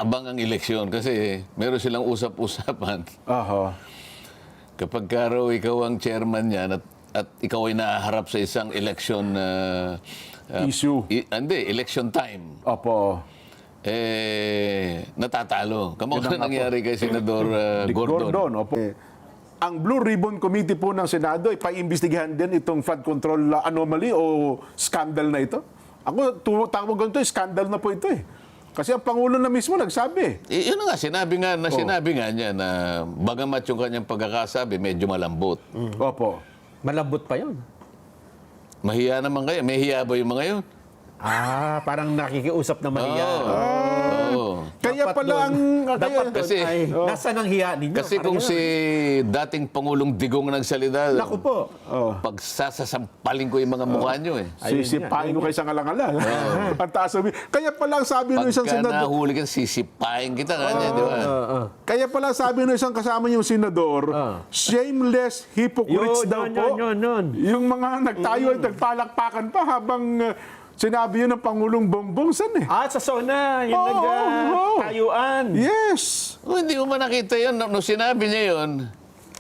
nakaabang ang eleksyon kasi meron silang usap-usapan. Aha. Kapag ka raw ikaw ang chairman niyan at ikaw ay naharap sa isang election Issue. hindi, election time, Opo. natatalo. Kamukhang Yun ang nangyari kay Senador Dick Gordon. Opo. Ang Blue Ribbon Committee po ng Senado ay paimbestigahan din itong flood control anomaly o scandal na ito. Ako, tawag ganito, scandal na po ito eh. Kasi ang Pangulo na mismo nagsabi. Yun na nga, sinabi nga niya na bagamat yung kanyang pagkakasabi, medyo malambot. Opo. Malambot pa yun. Mahiya naman kayo. May hiya ba yung mga yun? Parang nakikiusap na mahiya. Oo. Kaya Dapat pala ang... Dapat doon Kasi- ay, nasaan ang hiya ninyo? Kasi kung si dating Pangulong Digong nagsalita, Naku po. pagsasampalin ko yung mga mukha nyo eh. Sisipain ko kayo sa ngalangalan. Ang taas sabi. Kaya pala ang sabi ng isang Pagka senador. nahuli ka, sisipain kita kanya, di ba? Kaya pala sabi ng isang kasama niyong senador, shameless hypocrites daw po. Yun. Yung mga nagtayo at nagpalakpakan pa habang sinabi yun ng Pangulong Bongbong San eh. Sa SONA, yung Oo, oo. nagtayuan. Yes. Hindi mo man nakita yun. Nung sinabi niya yun,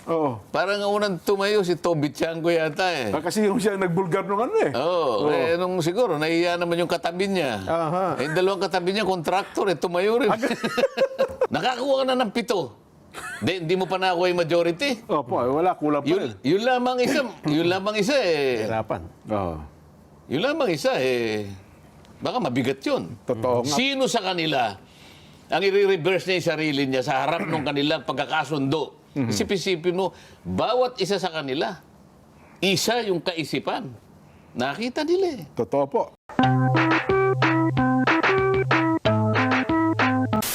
Oo. parang ang unang tumayo si Toby Chango yata eh. Kasi yung siya nagbulgar nung ano eh. Oo. Nung siguro, nahiya naman yung katabi niya. Aha. Yung dalawang katabi niya, kontraktor eh, tumayo rin. Nakakuha ka na ng 7. Hindi mo pa nakuha yung majority. Opo, wala, kulang pa rin. Yun lamang isa eh. Hirapan. Oo. Yun lamang isa eh. Baka mabigat yun. Totoo nga. Sino sa kanila ang i-reverse niya yung sarili niya sa harap ng kanilang pagkakasundo? Isip-isipin mo, bawat isa sa kanila, isa yung kaisipan. Nakita nila eh. Totoo po.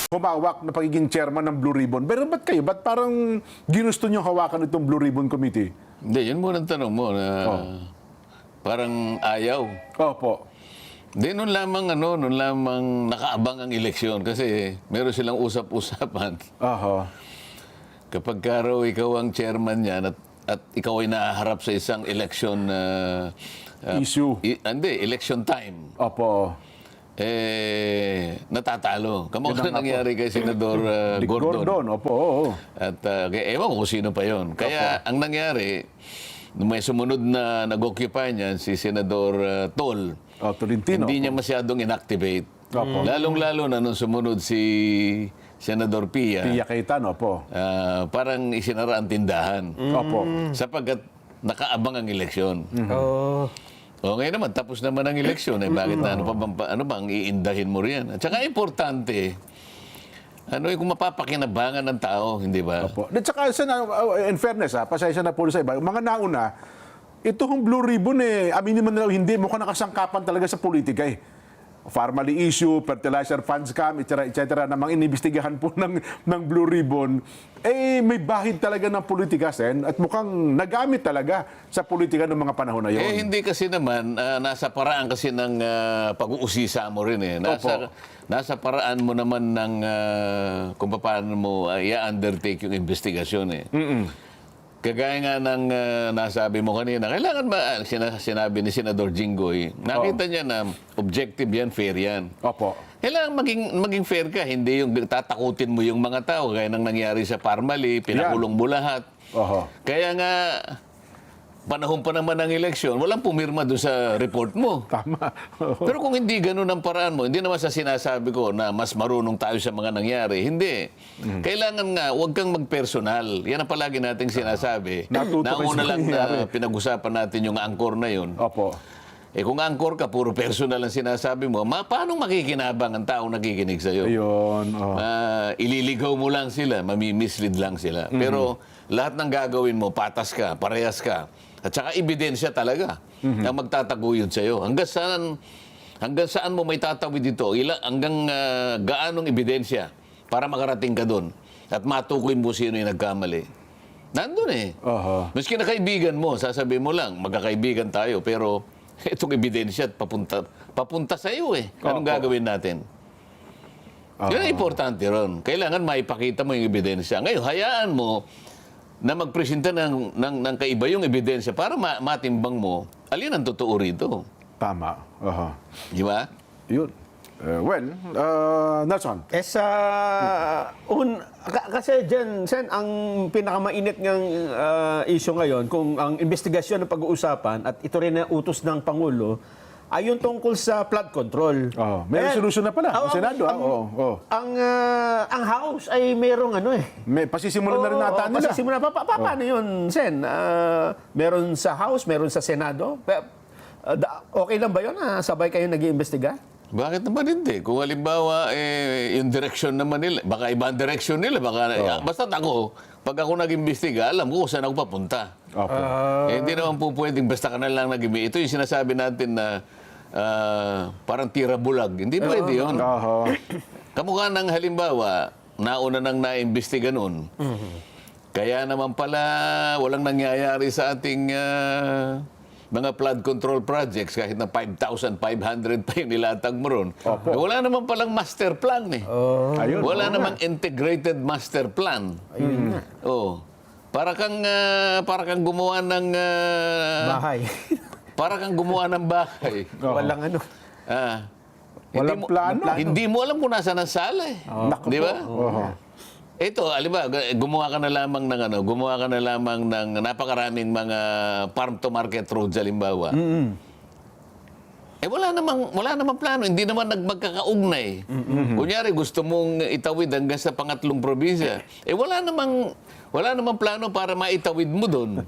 Humawak na pagiging chairman ng Blue Ribbon. Pero ba't kayo? Ba't parang ginusto nyo hawakan itong Blue Ribbon Committee? Hindi, yun muna ang tanong mo na parang ayaw. Opo. Hindi, noon lamang nakaabang ang eleksyon kasi meron silang usap-usapan. Aha. Kapag ka raw ikaw ang chairman niyan at ikaw ay naharap sa isang election Issue. hindi, election time, Opo. natatalo. Kamukhang Yun ang nangyari kay Senador Dick Gordon. Gordon. Opo. Oo. At ewan ko kung sino pa yon. Kaya ang nangyari, nung may sumunod na nag-occupy niyan, si Senador Tol, Tolentino. hindi niya masyadong inactivate. Opo. Lalong-lalo na nung sumunod si Senador Pia. Pia Cayetano. Opo. Parang isinara ang tindahan. Opo. Sapagkat nakaabang ang eleksyon. O ngayon naman, tapos naman ang eleksyon. Bakit na, ano ba ang iindahin mo riyan? At saka importante, kung mapapakinabangan ng tao, hindi ba? Opo. At saka, in fairness, pasensya na po sa iba, mga nauna, itong Blue Ribbon aminin mo na hindi, mukhang nakasangkapan talaga sa politika eh. Family issue, fertilizer funds scam, etc. namang inimbestigahan po ng Blue Ribbon, may bahid talaga ng politika, Sen, at mukhang nagamit talaga sa politika ng mga panahon na yun. Hindi kasi naman, nasa paraan kasi ng pag-uusisa mo rin eh. Nasa paraan mo naman ng kung paano mo i-undertake yung investigasyon eh. Kagaya nga ng nasabi mo kanina, kailangan ba, sinabi ni Senador Jinggoy, nakita niya na objective yan, fair yan. Opo. Kailangan maging fair ka, hindi yung tatakutin mo yung mga tao, gaya ng nangyari sa Parmali, pinakulong mo lahat. Oho. Kaya nga, panahon pa naman ng eleksyon, walang pumirma doon sa report mo. Tama. Pero kung hindi ganun ang paraan mo, hindi naman sa sinasabi ko na mas marunong tayo sa mga nangyari. Hindi. Kailangan nga, huwag kang magpersonal. Yan ang palagi nating sinasabi. Natuto kayo Nauna sa lang na nangyari. pinag-usapan natin yung angkor na yun. Opo. Kung angkor ka, puro personal ang sinasabi mo, paano makikinabang ang taong nakikinig sa'yo? Ayun. Ililigaw mo lang sila, mamimislead lang sila. Pero lahat ng gagawin mo, patas ka, parehas ka. At saka ebidensya talaga ang magtataguyod sa'yo. Hanggang saan mo may tatawid dito? Hanggang gaanong ebidensya para makarating ka doon at matukoy mo sino yung nagkamali. Nandun eh. Maski na kaibigan mo, sasabihin mo lang, magkakaibigan tayo, pero itong ebidensya at papunta sa iyo eh. Anong gagawin natin? Yun ang importante ron. Kailangan maipakita mo yung ebidensya. Ngayon, hayaan mo na magpresenta ng kaiba yung ebidensya para matimbang mo alin ang totoo rito. Tama. Di ba? Yun. Nelson. Kasi dyan, Sen, ang pinakamainit ng issue ngayon, kung ang investigasyon ng pag-uusapan, at ito rin ang utos ng Pangulo, ay yung tungkol sa flood control. May resolution na pala ng Senado. Ang House ay merong May pasisimulan na rin nata nila. Pasisimula. Paano yun, Sen? Meron sa House, meron sa Senado? Okay lang ba yun na sabay kayo nag-iimbestiga? Bakit naman hindi? Kung halimbawa, yung direction naman nila, baka ibang direction nila, basta ako, pag ako nag-imbestiga, alam ko kung saan ako papunta. Hindi naman po pwedeng basta ka na lang nag-imbestiga. Ito yung sinasabi natin na parang tira bulag. Hindi pwede yun. Kamukha ng halimbawa, nauna nang naimbestiga nun. Kaya naman pala, walang nangyayari sa ating mga flood control projects, kahit na 5,500 pa yung nilatag mo ron. Wala naman palang master plan eh. Wala namang integrated master plan. Para kang gumawa ng Bahay. para kang gumawa ng bahay. Walang Walang plano. Hindi mo alam kung nasaan ang sala eh. Di ba? Ito, alimba, gumawa ka na lamang ng napakaraming mga farm to market roads, halimbawa. Wala namang plano, hindi naman magkakaugnay. Kunyari, gusto mong itawid hanggang sa pangatlong probinsya. Wala namang plano para maitawid mo doon.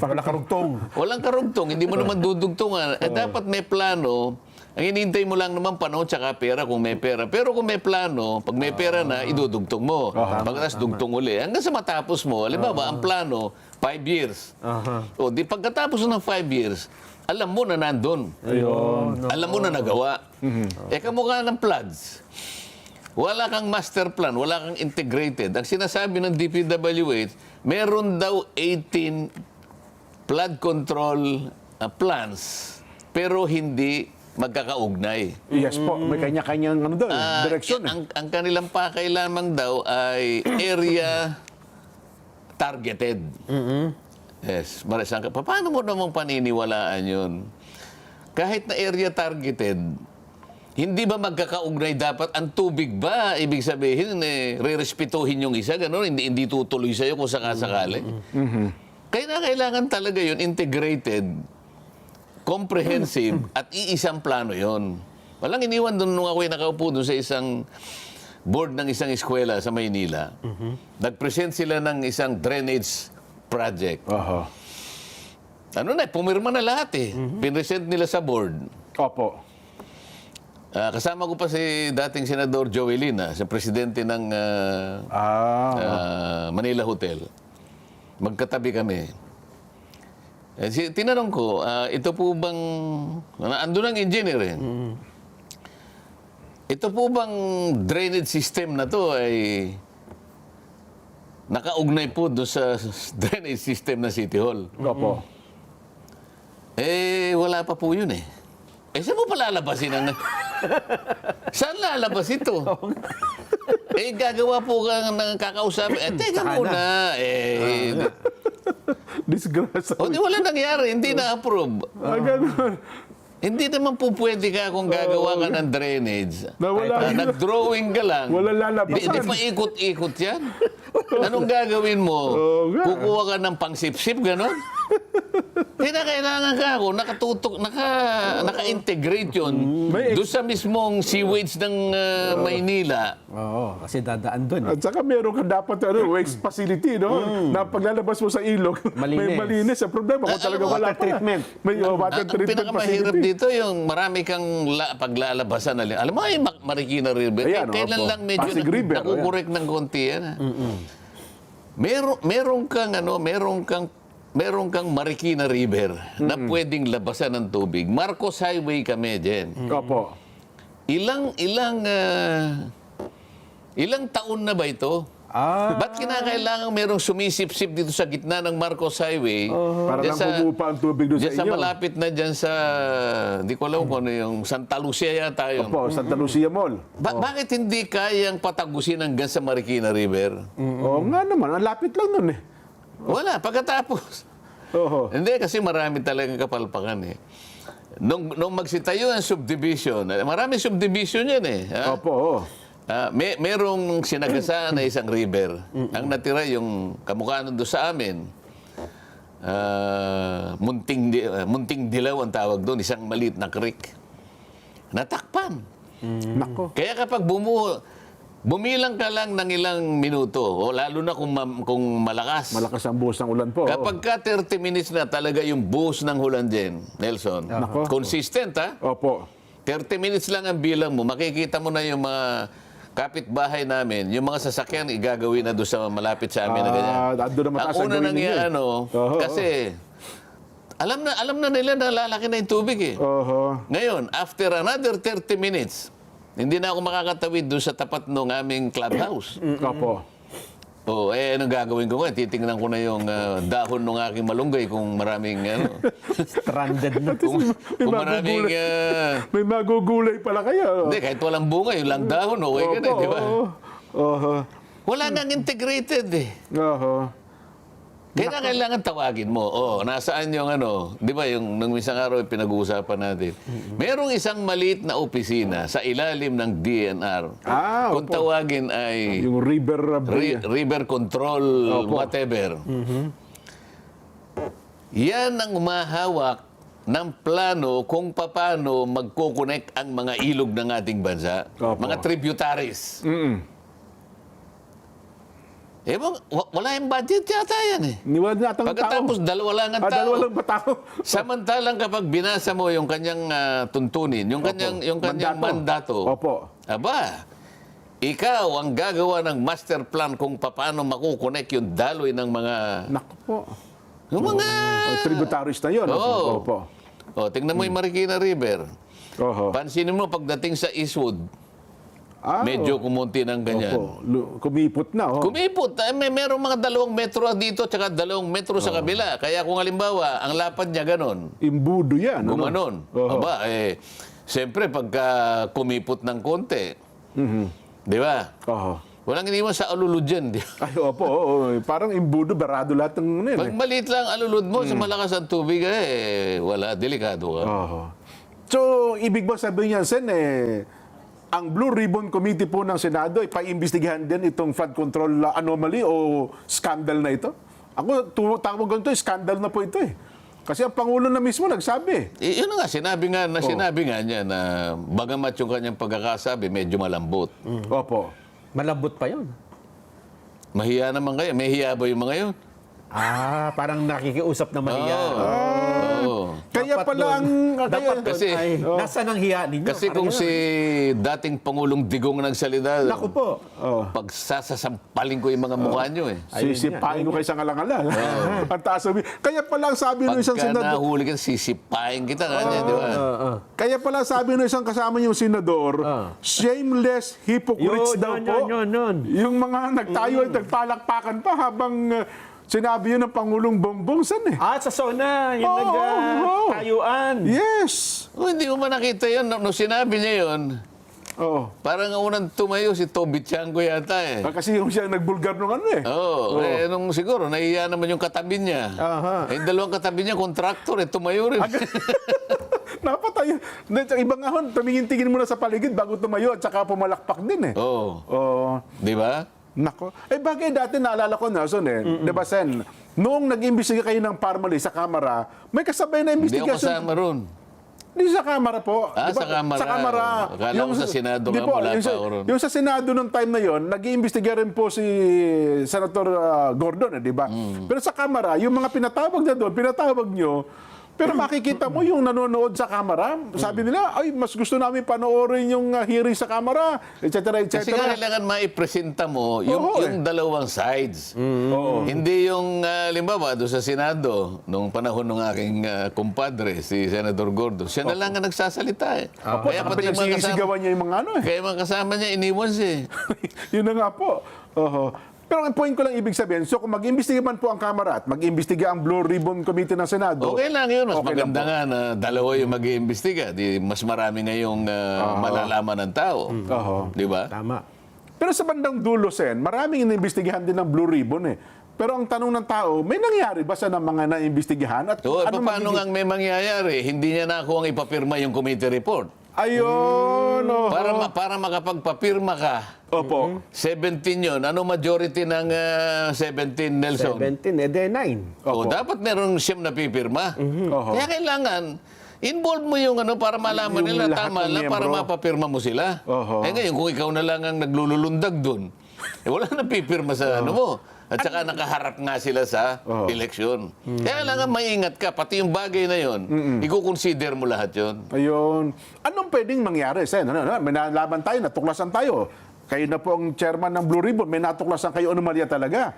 Walang karugtong. Walang karugtong, hindi mo naman dudugtungan. Dapat may plano. Ang hinihintay mo lang naman panahon tsaka pera kung may pera. Pero kung may plano, pag may pera na, idudugtong mo. Pagkatapos dugtong uli. Hanggang sa matapos mo, halimbawa, ang plano, 5 years. Di pagkatapos ng 5 years, alam mo na nandun. Alam mo na nagawa. Kamukha ng floods. Wala kang master plan, wala kang integrated. Ang sinasabi ng DPWH, meron daw 18 flood control plans, pero hindi magkakaugnay. Yes po, may kanya-kanyang direksyon. Ang kanilang pakay lamang daw ay area targeted. Yes. Paano mo namang paniniwalaan yun? Kahit na area targeted, hindi ba magkakaugnay dapat? Ang tubig ba? Ibig sabihin, re-respetuhin yung isa, gano'n? Hindi tutuloy sa'yo kung sakasakali. Kaya kailangan talaga yun, integrated, comprehensive, at iisang plano yon. Walang iniwan doon nung ako'y nakaupo doon sa isang board ng isang eskwela sa Maynila. Nag-present sila ng isang drainage project. Pumirma na lahat eh. Pinresent nila sa board. Opo. Kasama ko pa si dating Senador Joelina, si presidente ng Manila Hotel. Magkatabi kami. Tinanong ko, ito po bang, andun ang engineer eh. Ito po bang drainage system na to ay nakaugnay po doon sa drainage system ng City Hall? Opo. Wala pa po yun eh. Saan mo pa lalabasin ang... Saan lalabas ito? Gagawa po ka ng kakausapin. Teka muna. Disgrasya. Wala nangyari. Hindi na-approve. Ganun. Hindi naman po pwede ka kung gagawa ka ng drainage. Nag-drawing ka lang. Wala lalabasan. Hindi pa ikot-ikot yan. Anong gagawin mo? Kukuha ka ng pangsipsip, gano'n? Kailangan ka ako, naka-integrate yun doon sa mismong sewage ng Maynila. Kasi dadaan doon. At saka meron ka dapat waste facility, no? Na paglalabas mo sa ilog, may malinis. Ang problema kung talaga wala pa. treatment. May water Ang treatment pinakamahirap facility. dito, yung marami kang paglalabasan na. Alam mo, Marikina River. Ayan, Kailan opo. lang medyo Pasig River, nakukorek ng konti yan. Meron kang Marikina River na pwedeng labasan ng tubig. Marcos Highway kami dyan. Opo. Ilang taon na ba ito? Ba't kinakailangan merong sumisip-sip dito sa gitna ng Marcos Highway? Para lang bumupa ang tubig doon sa Diyan sa inyo. malapit na dyan sa, hindi ko alam kung ano yung Santa Lucia yata yun. Opo, Santa Lucia Mall. Bakit hindi kayang patagusin hanggang sa Marikina River? Oo nga naman, ang lapit lang nun eh. Wala, pagkatapos. Oho. Hindi, kasi marami talagang kapalpakan eh. nung magsitayo ang subdivision, maraming subdivision yan eh. Ha? Opo, oo. Merong sinagasaan na isang river. Ang natira yung kamukha nun doon sa amin. Munting Dilaw ang tawag doon, isang maliit na creek. Natakpan. Nako. Kaya kapag bumilang ka lang ng ilang minuto, o lalo na kung malakas. Malakas ang buhos ng ulan po. oo. Kapag ka 30 minutes na talaga yung buhos ng ulan dyan, Nelson, Nako. consistent ha? Opo. 30 minutes lang ang bilang mo, makikita mo na yung mga kapitbahay namin, yung mga sasakyan igagawin na doon sa malapit sa amin na ganyan. Doon na mataas Ang ang una gawin nang ninyo eh. ano, kasi alam na nila na lalaki na yung tubig eh. Oho. Ngayon, after another 30 minutes, hindi na ako makakatawid doon sa tapat ng aming clubhouse. Opo. Anong gagawin ko ngayon? Titingnan ko na yung dahon ng aking malunggay kung maraming, Stranded na. kung maraming, May magugulay pala kayo. hindi, kahit walang bunga, yung lang dahon, okay ka na, di ba? Oho. Wala nang integrated eh. Oho. Kaya na kailangan tawagin mo. Nasaan yung di ba yung nung isang araw pinag-uusapan natin. Merong isang maliit na opisina sa ilalim ng DNR. Kung opo. tawagin ay Yung river... river control, whatever. Yan ang umahawak ng plano kung paano magkukonek ang mga ilog ng ating bansa. Opo. Mga tributaries. Wala yung budget yata yan eh. Niwala na atang tao. Pagkatapos dalawa lang ang tao. Dalawa lang ba tao? Samantalang kapag binasa mo yung kanyang tuntunin, yung kanyang mandato. Opo. Aba, ikaw ang gagawa ng master plan kung paano makukonek yung daloy ng mga Naku po. yung mga Tributaries na yun. Oo. Opo. Tingnan mo yung Marikina River. Oho. Pansinin mo pagdating sa Eastwood, medyo kumunti ng ganyan. Opo. Kumipot na. Oh. Kumipot. Merong mga 2 metro dito at 2 metro sa kabila. Kaya kung halimbawa, ang lapad niya ganon, Imbudo yan. gumanon. Oho. Aba, siyempre pagka kumipot ng konti, di ba? Oho. Walang iniwan sa alulod dyan. Di ba? Ay, opo. Parang imbudo, barado lahat ng ano yun. Pag maliit lang alulod mo, sa malakas ang tubig, wala, delikado ka. Oho. So, ibig ba sabihin niyan, Sen, ang Blue Ribbon Committee po ng Senado ay paimbestigahan din itong flood control anomaly o scandal na ito? Ako, tawag ganito, scandal na po ito eh. Kasi ang Pangulo na mismo nagsabi. Yun na nga, sinabi nga niya na bagamat yung kanyang pagkakasabi, medyo malambot. Opo. Malambot pa yun. Mahiya naman kayo. May hiya ba yung mga yun? Parang nakikiusap na mahiya. Oo. Kaya Dapat pala doon- ang... Dapat doon kasi- ay, nasaan ang hiya ninyo? Kasi kung si dating Pangulong Digong nagsalita, Naku po. pagsasasampalin ko yung mga mukha nyo eh. Sisipain ko kayo sa ngalang-alang. Ang taas sabi. Kaya pala ang sabi ng isang Pagka senador. nahuli ka, sisipain kita kanya, di ba? Kaya pala sabi ng isang kasama niyong senador, shameless hypocrites daw po. Yun. Yung mga nagtayo at nagpalakpakan pa habang sinabi yun ng Pangulong Bongbong San eh. Sa SONA, yung Oo, oo. nagtayuan. Yes! Hindi mo ba nakita yun? Nung sinabi niya yun, Oo. parang ang unang tumayo si Toby Chango yata eh. Kasi yung siya nagbulgar nung ano eh. Oo. Nung siguro, nahiya naman yung katabi niya. Aha. Yung dalawang katabi niya, kontraktor, tumayo rin. Napatay. Iba nga hon, tumingin-tingin muna sa paligid bago tumayo at saka pumalakpak din eh. Oo. Oo. Di ba? Nako. Bagay dati naalala ko, Nelson Di ba, Sen? Noong nag-imbestiga kayo ng Parmali sa Kamara, may kasabay na Hindi ako investigasyon. kasama ron. Hindi sa Kamara po. Di ba? Sa Kamara. Sa Kamara. Akala ko sa Senado Di nga, po, wala yung pa sa- ako ron. Yung sa Senado nung time na yon, nag-iimbestiga rin po si Senator Gordon, di ba? Pero sa Kamara, yung mga pinatawag na doon, pinatawag nyo, pero makikita mo yung nanonood sa Kamara, sabi nila, ay, mas gusto namin panoorin yung hearing sa Kamara, etc., etc. Kasi nga kailangan maipresenta mo yung, Oo, yung dalawang sides. Hindi yung, limbawa, doon sa Senado, nung panahon ng aking kumpadre, si Senator Gordon, siya na lang ang nagsasalita eh. Kaya pati yung sinisigawan niya yung mga ano eh. Kaya mga kasama niya, iniwan siya eh. Yun na nga po. Oho. Pero ang point ko lang ibig sabihin, so kung mag-imbestiga man po ang Kamara at mag-imbestiga ang Blue Ribbon Committee ng Senado, Okay lang yun. Mas Okay lang maganda po. nga na dalawa yung mag-iimbestiga. Di, mas marami ngayong malalaman ng tao. Oho. Di ba? Tama. Pero sa bandang dulo, Sen, maraming inimbestigahan din ng Blue Ribbon eh. Pero ang tanong ng tao, may nangyari ba sa mga naimbestigahan? At So, ano paano magiging- nga may mangyayari? Hindi niya na ako ang ipapirma yung committee report. Ayun, oho. Para makapagpapirma ka, Opo. 17 yun. Ano majority ng 17, Nelson? 17, 9. O, dapat merong siyam na pipirma. Oho. Kaya kailangan, involve mo yung para malaman Yung nila, lahat tama ng lang, para miyembro. mapapirma mo sila. Oho. Eh ngayon, kung ikaw na lang ang naglululundag dun, wala na pipirma sa ano mo. At saka nakaharap nga sila sa eleksyon. Kaya kailangan maingat ka, pati yung bagay na yon, i-consider mo lahat yon. Ayun. Anong pwedeng mangyari, Sen? May nalaban tayo, natuklasan tayo. Kayo na po ang chairman ng Blue Ribbon, may natuklasan kayo anomalya talaga.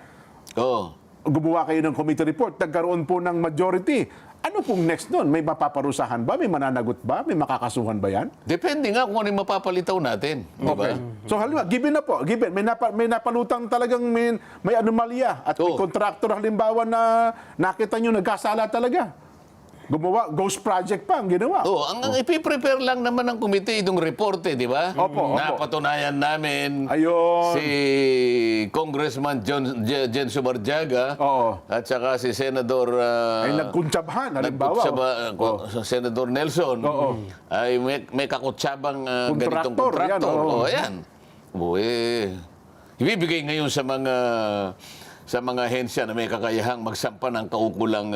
Oo. Gumawa kayo ng committee report, nagkaroon po ng majority. Ano pong next nun? May mapaparusahan ba? May mananagot ba? May makakasuhan ba yan? Depende nga kung ano yung mapapalitaw natin. Di ba? So halimbawa, given na po, given, may napalutang talagang may anomalya at may Oo. contractor halimbawa na nakita nyo nagkasala talaga. Gumawa, ghost project pa ang ginawa. Oo, ang ipiprepare lang naman ng komite itong report di ba? Opo, opo. Napatunayan namin Ayun. si Congressman Jen Subarjaga Oo. at saka si Senador Ay nagkuntsabhan, halimbawa. Senador Nelson Oo. ay may kakutsabang ganitong Kontraktor, yan, kontraktor. oo. Ayan. Ibibigay ngayon sa mga hensya na may kakayahang magsampa ng kaukulang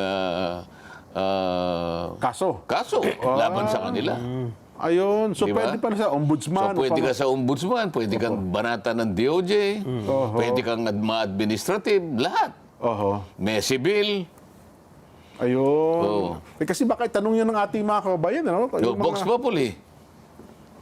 Kaso. laban sa kanila. Ayun. So Di ba? pwede pa sa ombudsman. So pwede ka sa ombudsman, pwede kang banata ng DOJ, Oho. pwede kang ma-administrative, lahat. Oho. May civil, Ayun. Kasi baka itanong yun ng ating mga kababayan. Ano? Yung Vox Populi.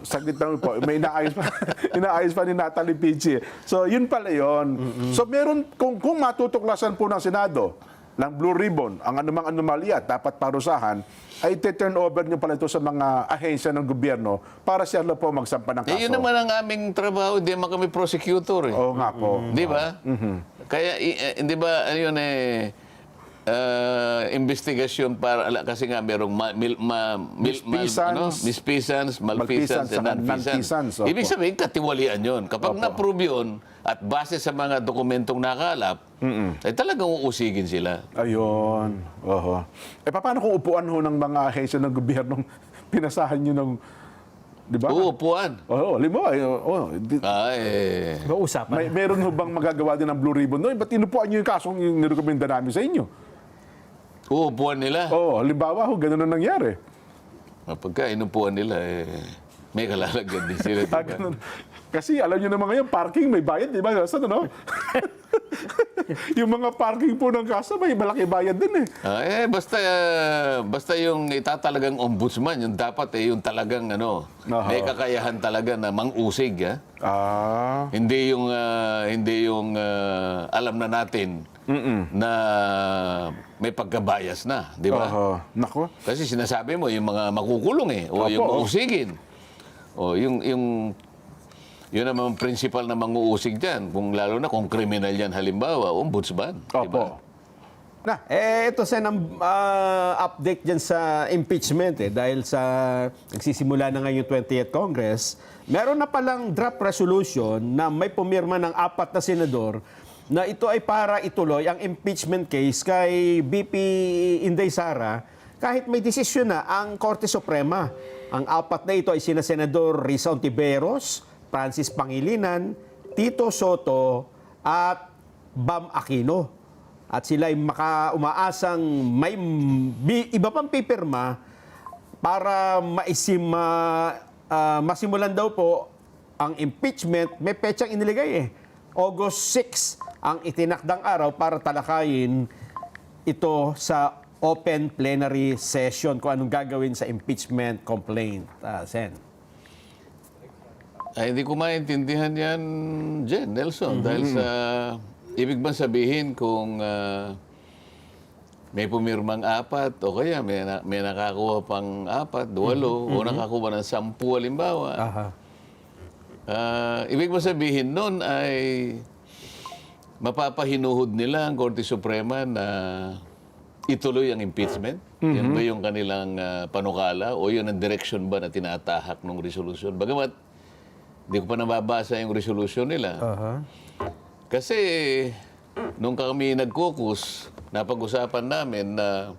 Saglit lang po. May inaayos pa, inaayos pa ni Natalie Pichi. So, yun pala yun. So, meron, kung matutuklasan po ng Senado, ng Blue Ribbon, ang anumang anomalya, dapat parusahan, ay turn over nyo pala ito sa mga ahensya ng gobyerno para siya lang po magsampa ng kaso. Eh, yun naman ang aming trabaho, hindi naman kami prosecutor. Oo nga po. Di ba? Kaya, hindi ba, yun investigasyon para, kasi nga merong mispisans, malfeasance, and saka nonfeasance. nonfeasance, opo. Ibig sabihin, katiwalian yun. Kapag na-prove yun, at base sa mga dokumentong nakalap, ay talagang uusigin sila. Ayun. Oho. Paano kung upuan ho ng mga ahensya ng gobyernong pinasahan nyo ng, di ba? Oo, upuan. Oo, limo. Usapan. Meron ho bang magagawa din ng Blue Ribbon? No, ba't inupuan nyo yung kasong yung nirekomenda namin sa inyo? Uupuan nila. Oo, halimbawa ho, ganun na nangyari. Pagka inupuan nila, may kalalagyan din sila. Ah, Diba? ganun. Kasi alam nyo naman ngayon, parking may bayad, di ba? Saan, ano? Yung mga parking po ng kasa, may malaki bayad din eh. Basta yung itatalagang ombudsman, yung dapat yung talagang may kakayahan talaga na mang-usig. Hindi yung alam na natin na may pagkabayas na, di ba? Nako. Kasi sinasabi mo, yung mga makukulong o yung mausigin. O yun naman ang principal na manguusig dyan. Lalo na kung kriminal yan halimbawa, ombudsman. di ba? Ito Sen, ang update dyan sa impeachment dahil sa nagsisimula na ngayon yung 20th Congress, meron na palang draft resolution na may pumirma ng 4 na senador na ito ay para ituloy ang impeachment case kay BP Inday Sara kahit may desisyon na ang Korte Suprema. Ang 4 na ito ay sina Senador Risa Ontiveros, Francis Pangilinan, Tito Soto at Bam Aquino. At sila ay umaasang may iba pang pipirma para masimulan daw po ang impeachment. May petsang iniligay August 6 ang itinakdang araw para talakayin ito sa open plenary session kung anong gagawin sa impeachment complaint. Sen. Ay, hindi ko maintindihan yan, Jen, Nelson. Dahil sa, ibig bang sabihin kung may pumirmang 4 o kaya may nakakuha pang 4, 8, o nakakuha ng 10 halimbawa. Ibig bang sabihin nun ay mapapahinuhod nila ang Korte Suprema na ituloy ang impeachment? Yan ba yung kanilang panukala o yun ang direksyon ba na tinatahak ng resolusyon? Bagamat, hindi ko pa nababasa yung resolution nila. Kasi nung kami nag-caucus, napag-usapan namin na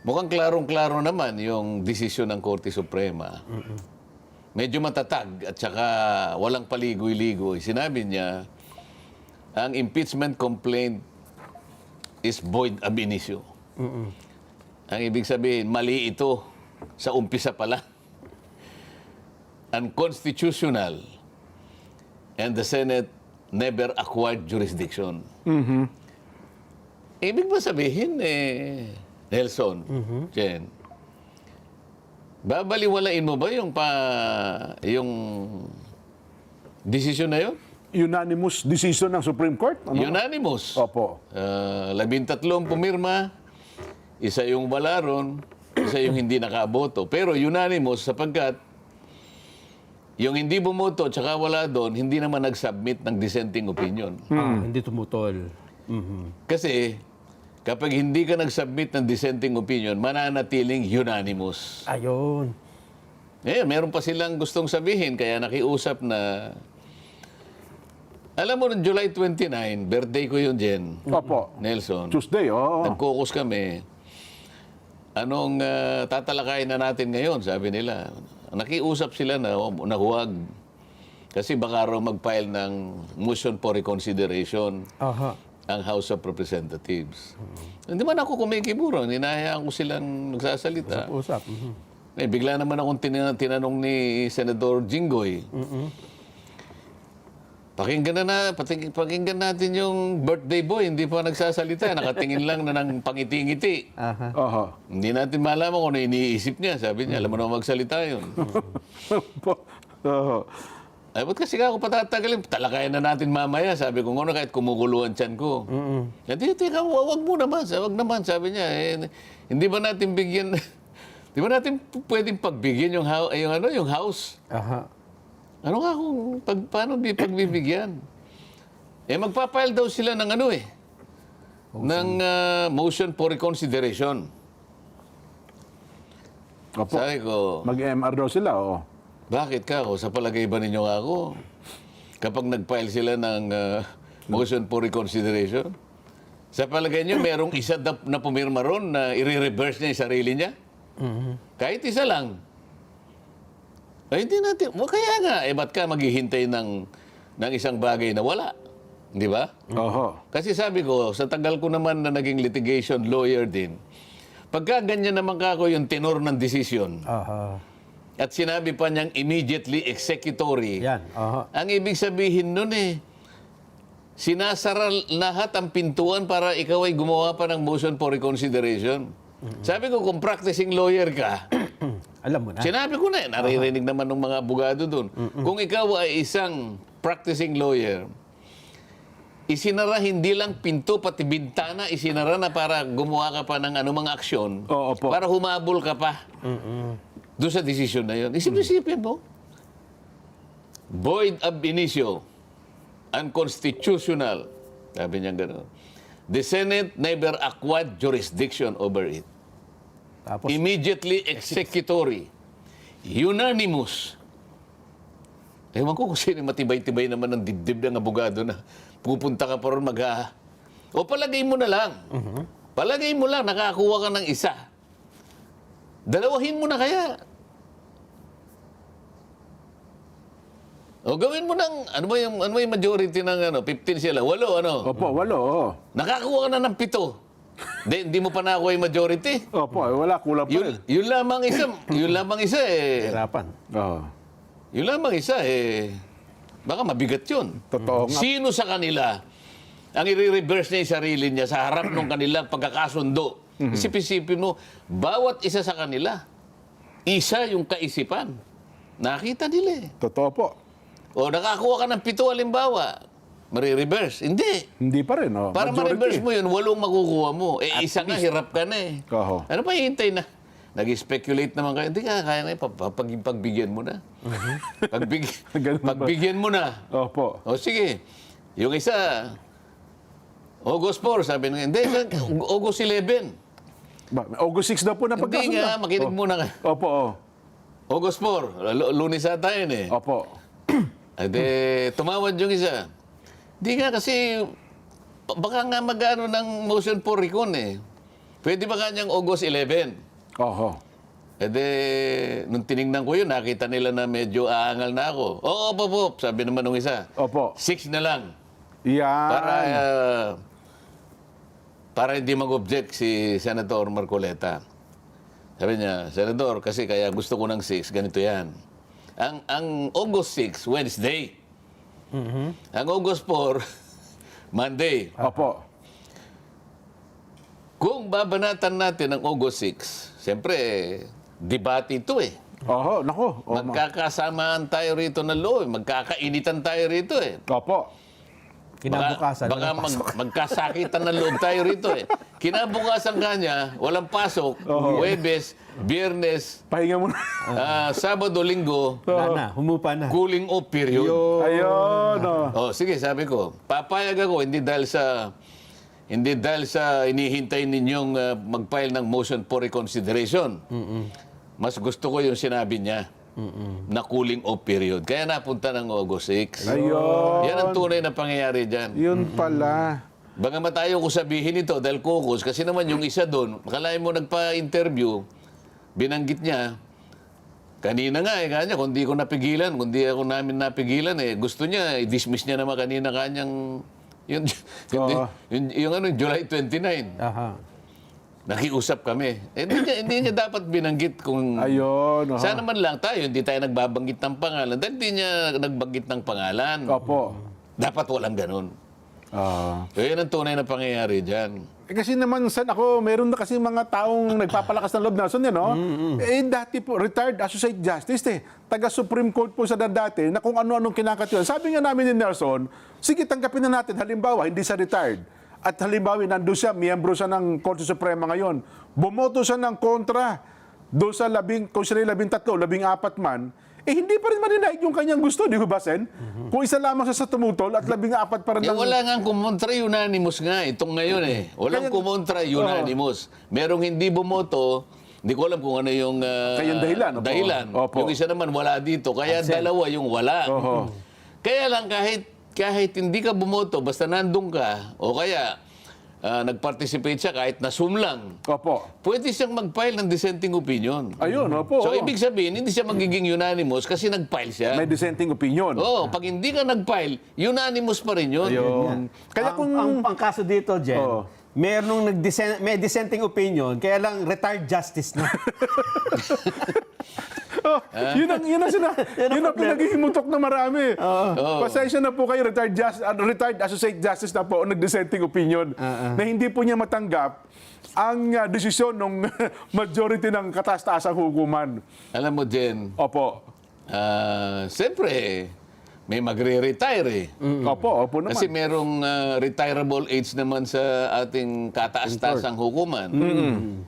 mukhang klarong-klaro naman yung desisyon ng Korte Suprema. Medyo matatag at saka walang paligoy-ligoy. Sinabi niya, ang impeachment complaint is void ab initio. Ang ibig sabihin, mali ito sa umpisa pa lang. Unconstitutional. And the Senate never acquired jurisdiction. Ibig ba sabihin, Nelson, Jen, babaliwalain mo ba yung desisyon na yun? Unanimous decision ng Supreme Court? Ano? Unanimous. Opo. 13 pumirma, isa yung wala ron, isa yung hindi nakaboto. Pero unanimous sapagkat yung hindi bumoto at saka wala doon, hindi naman nag-submit ng dissenting opinion. Hindi tumutol. Kasi kapag hindi ka nag-submit ng dissenting opinion, mananatiling unanimous. Ayun. Meron pa silang gustong sabihin, kaya nakiusap na... Alam mo, noong July 29, birthday ko yun, Jen. Opo. Nelson. Tuesday, oo. Nag-caucus kami. Anong tatalakayin na natin ngayon, sabi nila. Nakiusap sila na huwag. Kasi baka raw mag-file ng motion for reconsideration Aha. ang House of Representatives. Hindi man ako kumikiburo. Ninahayaan ko silang nagsasalita. Usap. Bigla naman akong tinanong ni Senador Jinggoy. Pakinggan natin yung birthday boy, hindi pa nagsasalita. Nakatingin lang na ng pangiti-ngiti. Aha. Oho. Hindi natin malaman kung ano iniisip niya. Sabi niya, alam mo naman magsalita yun. Oho. Ay, ba't kasi ako patatagalin? Talakayan na natin mamaya. Sabi ko, ano kahit kumukuluan tiyan ko. Hindi, teka, wag mo naman. Wag naman, sabi niya. Hindi ba natin bigyan... Di ba natin pwedeng pagbigyan yung house? Aha. Ano nga kung paano pagbibigyan? Magpapile daw sila ng ng motion for reconsideration. Opo. Sabi ko, Mag-MR daw sila, oo. bakit ka ako? Sa palagay ba ninyo ako? Kapag nag-file sila ng motion for reconsideration, sa palagay nyo, merong isa na pumirma ron na i-reverse niya yung sarili niya? Kahit isa lang. Ay, hindi natin. Kaya nga, ba't ka maghihintay ng isang bagay na wala? Di ba? Oho. Kasi sabi ko, sa tagal ko naman na naging litigation lawyer din, pagka ganyan naman ka ako yung tenor ng decision, Aha. at sinabi pa niyang immediately executory, Yan. Aha. ang ibig sabihin nun sinasara lahat ang pintuan para ikaw ay gumawa pa ng motion for reconsideration. Sabi ko, kung practicing lawyer ka, Alam mo na. sinabi ko na naririnig naman ng mga abogado doon. Kung ikaw ay isang practicing lawyer, isinara hindi lang pinto, pati bintana, isinara na para gumawa ka pa ng anumang aksyon, Oo po. para humabol ka pa doon sa desisyon na yun. Isip-isipin mo. Void ab initio. Unconstitutional. Sabi niya gano'n. The Senate never acquired jurisdiction over it. Tapos, Immediately executory. Unanimous. Ewan ko kung sino matibay-tibay naman ng dibdib ng abogado na pupunta ka pa rin O palagay mo na lang. Palagay mo lang, nakakuha ka ng isa. Dalawahin mo na kaya. O gawin mo ng, ano ba yung majority ng 15 sila? 8, Opo, walo, oo. Nakakuha ka na ng 7. Hindi mo pa nakuha yung majority. Opo, wala, kulang pa rin. Yun lamang isa hirapan. Oo. Yun lamang isa baka mabigat yun. Totoo nga. Sino sa kanila ang i-reverse niya yung sarili niya sa harap ng kanilang pagkakasundo? Isip-isipin mo, bawat isa sa kanila, isa yung kaisipan. Nakita nila Totoo po. O nakakuha ka ng 7, halimbawa, marireverse. Hindi. Hindi pa rin, oh. Para ma-reverse mo yun, 8 makukuha mo. Isa nga, hirap ka na Oho. Ano pa hihintay na? Nag-speculate naman kayo. Hindi ka, kaya na pagbigyan mo na. Ganun ba? Pagbigyan mo na. Opo. O sige. Yung isa, August 4, sabi nga. Hindi, August 11. August 6 daw po na Hindi pagkasunod. nga, makinig muna ka. Opo, oh. August 4, Lunes ata yun Opo. Ade, tumawad yung isa. Hindi nga kasi baka nga mag-ano ng motion for recon eh. Pwede ba kanyang August 11? Oho. E de, nung tinignan ko yun, nakita nila na medyo aangal na ako. Oo, opo, sabi naman nung isa. Opo. 6 na lang. Yan. Para hindi mag-object si Senator Marcoleta. Sabi niya, Senador, kasi kaya gusto ko ng 6, ganito yan. Ang August 6, Wednesday. Ang August 4, Monday. Opo. Kung babanatan natin ang August 6, siyempre, debate ito eh. Oho, nako. Magkakasamaan tayo rito ng law, magkakainitan tayo rito eh. Opo. Kinabukasan. Baka walang pasok. magkasakitan ng loob tayo rito eh. Kinabukasan kanya, walang pasok, Huwebes, Biyernes, Pahinga muna. Sabado, Linggo, Wala na, humupa na. cooling off period. Ayun. Oh. Oh, sige, sabi ko, papayag ako hindi dahil sa inihintay ninyong mag-file ng motion for reconsideration. Mas gusto ko yung sinabi niya na cooling off period. Kaya napunta ng August 6. Ayun. Yan ang tunay na pangyayari dyan. Yun pala. Bagamat tayo ko sabihin ito dahil caucus, kasi naman yung isa doon, makalain mo nagpa-interview, binanggit niya, kanina nga kanya, kung di ko napigilan, kung di ako namin napigilan, gusto niya, i-dismiss niya naman kanina kanyang, yung July 29. Aha. Nakiusap kami. Hindi niya dapat binanggit kung... Ayun. Oho. Sana man lang tayo, hindi tayo nagbabanggit ng pangalan. Dahil hindi niya nagbanggit ng pangalan. Opo. Dapat walang ganun. Ah. Yan ang tunay na pangyayari dyan. Kasi naman, Sen, ako, meron na kasi mga taong nagpapalakas ng loob na, Sen, no? Dati po, retired associate justice, taga-Supreme Court po sa dati, na kung ano-anong kinakatiwan. Sabi nga namin ni Nelson, sige, tanggapin na natin, halimbawa, hindi siya retired. At halimbawa, nandun siya, miyembro siya ng Korte Suprema ngayon. Bumoto siya ng kontra doon sa kung sila 13, 14 man, hindi pa rin maninaig yung kanyang gusto, di ba, Sen? Kung isa lamang siya sa tumutol at 14 pa rin Wala nga kumontra, unanimous nga. Itong ngayon Walang kumontra, unanimous. Merong hindi bumoto, hindi ko alam kung ano yung Kayang dahilan. Opo. dahilan. Opo. Yung isa naman wala dito, kaya dalawa yung wala. Oho. Kaya lang kahit hindi ka bumoto, basta nandun ka, o kaya nag-participate siya kahit na sumlang, Opo. pwede siyang mag-file ng dissenting opinion. Ayun, opo. So, ibig sabihin, hindi siya magiging unanimous kasi nag-file siya. May dissenting opinion. Oo, pag hindi ka nag-file, unanimous pa rin yun. Ayun. Kaya kung... ang kaso dito, Jen, Oo. may dissenting opinion, kaya lang retired justice na. yun ang pinaghihimutok na marami. Pasensya na po kayo, retired associate justice na po, nag-dissenting opinion, na hindi po niya matanggap ang desisyon ng majority ng kataas-taasang hukuman. Alam mo, Jen, Opo. siyempre, may magre-retire Opo naman. Kasi merong retirable age naman sa ating kataas-taasang hukuman.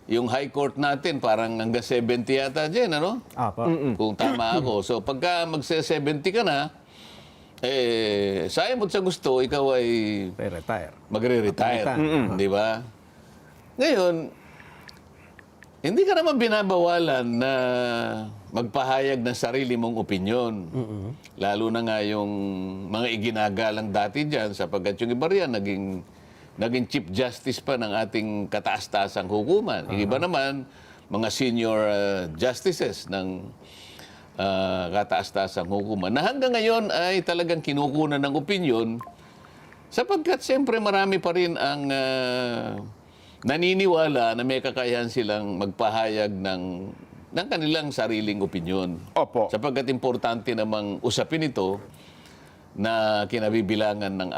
Yung high court natin, parang hanggang 70 yata dyan, ano? Apa. Kung tama ako. So, pagka magse-70 ka na, sayang mo sa gusto, ikaw ay Retire. magre-retire. Di ba? Ngayon, hindi ka naman binabawalan na magpahayag ng sarili mong opinyon. Lalo na nga yung mga iginagalang dati dyan, sapagkat yung iba riyan, naging Chief Justice pa ng ating kataas-taasang hukuman. Yung iba naman, mga senior justices ng kataas-taasang hukuman, na hanggang ngayon ay talagang kinukunan ng opinyon, sapagkat siyempre marami pa rin ang naniniwala na may kakayahan silang magpahayag ng kanilang sariling opinyon. Opo. Sapagkat importante namang usapin ito na kinabibilangan ng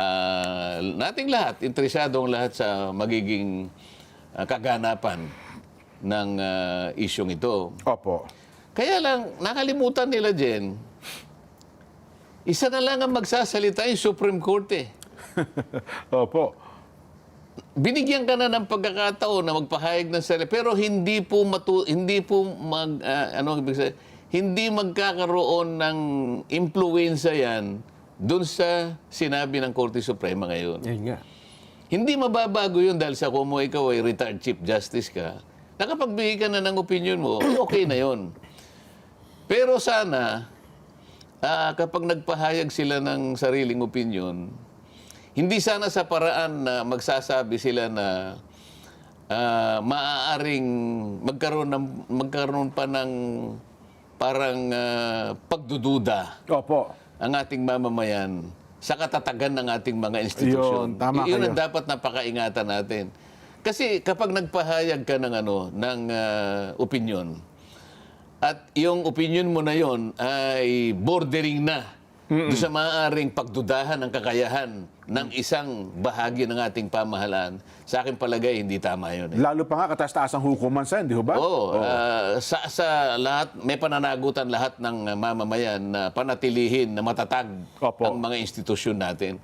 nating lahat, interesado ang lahat sa magiging kaganapan ng isyong ito. Opo. Kaya lang, nakalimutan nila, Jen, isa na lang ang magsasalita yung Supreme Court Opo. Binigyan ka na ng pagkakataon na magpahayag ng sarili, pero hindi magkakaroon ng impluwensya yan dun sa sinabi ng Korte Suprema ngayon. Yun nga. Hindi mababago yun dahil sa kung ikaw ay retired Chief Justice ka, nakapagbigay ka na ng opinion mo, okay na yun. Pero sana, kapag nagpahayag sila ng sariling opinion, hindi sana sa paraan na magsasabi sila na maaaring magkaroon pa ng parang pagdududa Opo. ang ating mamamayan sa katatagan ng ating mga institusyon. Yun, tama Yun ang kayo. dapat napakaingatan natin. Kasi kapag nagpahayag ka ng opinion, at yung opinion mo na yon ay bordering na doon sa maaaring pagdudahan ng kakayahan ng isang bahagi ng ating pamahalaan, sa akin palagay, hindi tama yun. Lalo pa nga, kataas-taas ang hukuman sa di ho ba? Oo. Sa lahat, may pananagutan lahat ng mamamayan na panatilihin na matatag Opo. ang mga institusyon natin.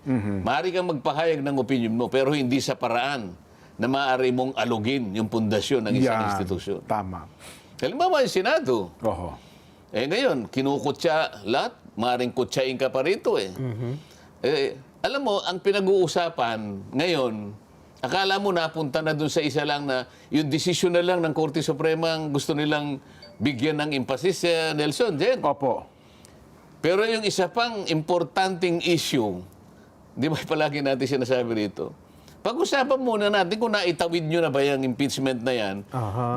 Maaari kang magpahayag ng opinion mo, pero hindi sa paraan na maaari mong alugin yung pundasyon ng isang Yan. institusyon. Tama. Halimbawa, yung Senado. Oho. Ngayon, kinukutya lahat. Maaring kutsain ka pa rito alam mo, ang pinag-uusapan ngayon, akala mo napunta na dun sa isa lang na yung desisyon na lang ng Korte Suprema ang gusto nilang bigyan ng emphasis, Nelson, Jen. Opo. Pero yung isa pang importanteng issue, di ba palagi natin sinasabi rito, pag-usapan muna natin kung naitawid nyo na ba yung impeachment na yan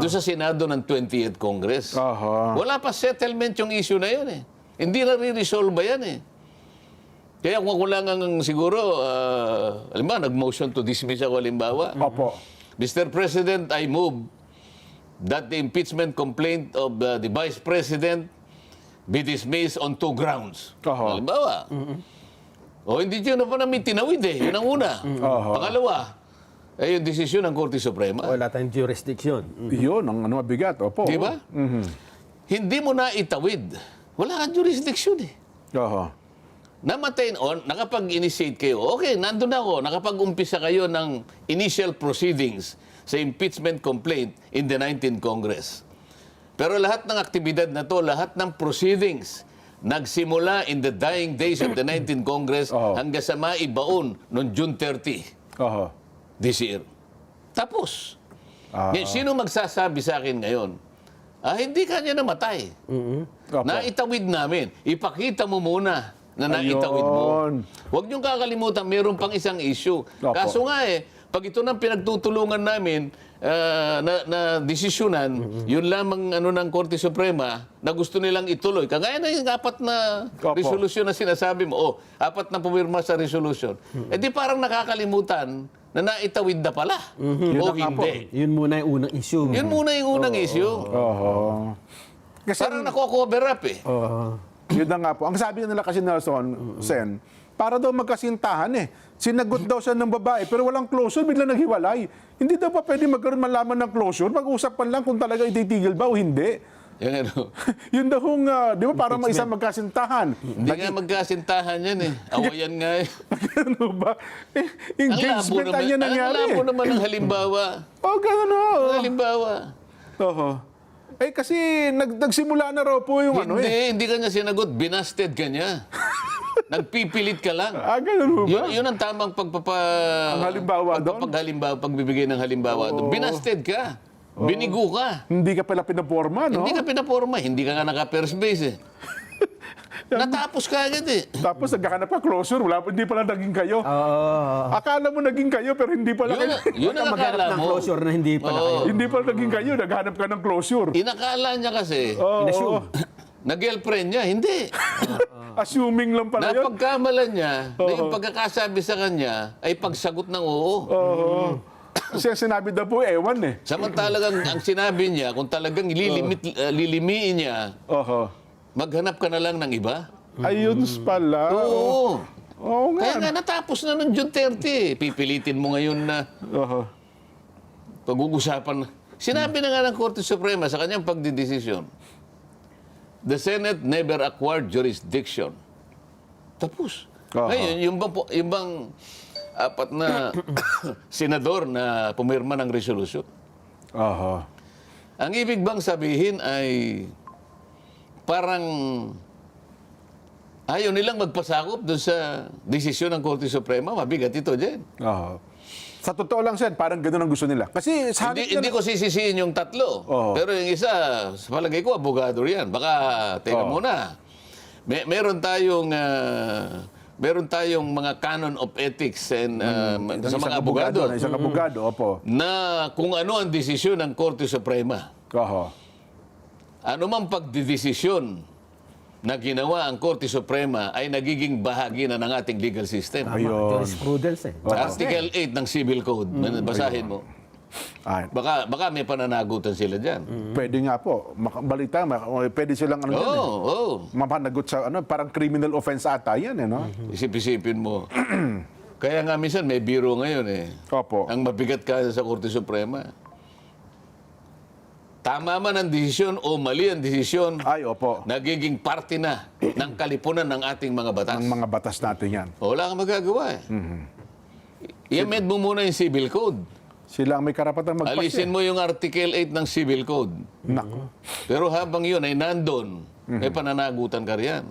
doon sa Senado ng 20th Congress. Aha. Wala pa settlement yung issue na yun Hindi na re-resolve ba yan Kaya kung ako lang ang siguro, alimbawa, nag-motion to dismiss ako halimbawa. Opo. Mr. President, I move that the impeachment complaint of the Vice President be dismissed on 2 grounds. Oho. Halimbawa. Hindi nyo na pa namin tinawid Yun ang una. Pangalawa, yung desisyon ng Korte Suprema. Wala tayong jurisdiction. Yun, ang mabigat. Opo. Di ba? Hindi mo na itawid. Wala kang jurisdiction Oho. Namatay nakapag-initiate kayo. Okay, nandun ako. Nakapag-umpisa kayo ng initial proceedings sa impeachment complaint in the 19th Congress. Pero lahat ng aktibidad na to, lahat ng proceedings, nagsimula in the dying days of the 19th Congress hanggang sa maibaon noong June 30 Oho. this year. Tapos. Ngayon, sino magsasabi sa akin ngayon? Hindi kanya namatay. Opo. Naitawid namin. Ipakita mo muna na naitawid mo. Ayun. Huwag niyong kakalimutan, mayroon pang isang issue. Opo. Kaso nga pag ito nang pinagtutulungan namin na desisyonan, yun lamang ng Korte Suprema na gusto nilang ituloy. Kagaya na yung 4 na Opo. resolusyon na sinasabi mo, 4 na pumirma sa resolusyon. Di parang nakakalimutan na naitawid na pala. Yun O na nga po. hindi. Yun muna yung unang issue. Yun muna yung unang issue. Oho. Kasi, Parang nako-cover up yun na nga po. Ang sabi nila kasi Nelson, Sen, para daw magkasintahan Sinagot daw siya ng babae, pero walang closure, bigla naghiwalay. Hindi daw pa pwede magkaroon malaman ng closure, mag-usapan lang kung talaga ititigil ba o hindi. Yan Yun daw hong, di ba, para may isang magkasintahan. Hindi nga magkasintahan yan Awayan nga Ano ba? Ang Engagement labo niya nangyari. Ang labo naman ng halimbawa. Ganun o. Ang halimbawa. Oho. Kasi nagsimula na raw po yung Hindi ka niya sinagot. Binasted ka niya. Nagpipilit ka lang. Ganun ba? Yun ang tamang Ang halimbawa doon? pagbibigay ng halimbawa doon. Binasted ka. Binigo ka. Hindi ka pala pinaporma, no? Hindi ka pinaporma. Hindi ka nga naka-first base Natapos ka agad Tapos nagkakanap ka closure, hindi pala naging kayo. Akala mo naging kayo, pero hindi pala kayo. Yun ang akala Ng mo. closure na hindi pala kayo. Hindi pala naging kayo, naghanap ka ng closure. Inakala niya kasi, Inassume. na-girlfriend niya. Hindi. Assuming lang pala yun. Napagkamalan niya na yung pagkakasabi sa kanya ay pagsagot ng oo. Kasi sinabi daw po, ewan Samantalang ang sinabi niya, kung talagang lilimiin niya, Oho. maghanap ka na lang ng iba. Ayun pala. Oo. Oo Kaya nga. nga natapos na noong June 30. Pipilitin mo ngayon na Oho. pag-uusapan. Sinabi na nga ng Korte Suprema sa kanyang pagdidesisyon, the Senate never acquired jurisdiction. Tapos. Ngayon, yung bang 4 na senador na pumirma ng resolusyon. Oho. Ang ibig bang sabihin ay parang ayaw nilang magpasakop doon sa desisyon ng Korte Suprema. Mabigat ito, Jen. Oho. Sa totoo lang, Sen, parang ganun ang gusto nila. Kasi sa Hindi ko sisisihin yung 3. Oo. Pero yung isa, sa palagay ko, abogado yan. Baka, teka muna. Meron tayong meron tayong mga canon of ethics and, sa mga abogado Isang abogado, opo. na kung ano ang desisyon ng Korte Suprema. Oho. Ano mang pagdidesisyon na ginawa ang Korte Suprema ay nagiging bahagi na ng ating legal system. Ayun. Jurisprudence eh. Article 8 ng Civil Code. Basahin mo. Ay, Baka may pananagutan sila dyan. pwede nga po. Balita, pwede silang ano Oo, dyan, eh. oo. Mapanagot sa parang criminal offense ata yan, eh, no? Isip-isipin mo. Kaya nga minsan may biro ngayon eh. Opo. Ang mabigat ka sa Korte Suprema. Tama man ang desisyon o mali ang desisyon, Ay, opo. nagiging parte na ng kalipunan ng ating mga batas. Ang mga batas natin yan. Wala kang magagawa eh. I-amend mo muna yung Civil Code. Sila ang may karapatan magpasya. Alisin mo yung Article 8 ng Civil Code. Nako. Pero habang yun ay nandun, may pananagutan ka riyan.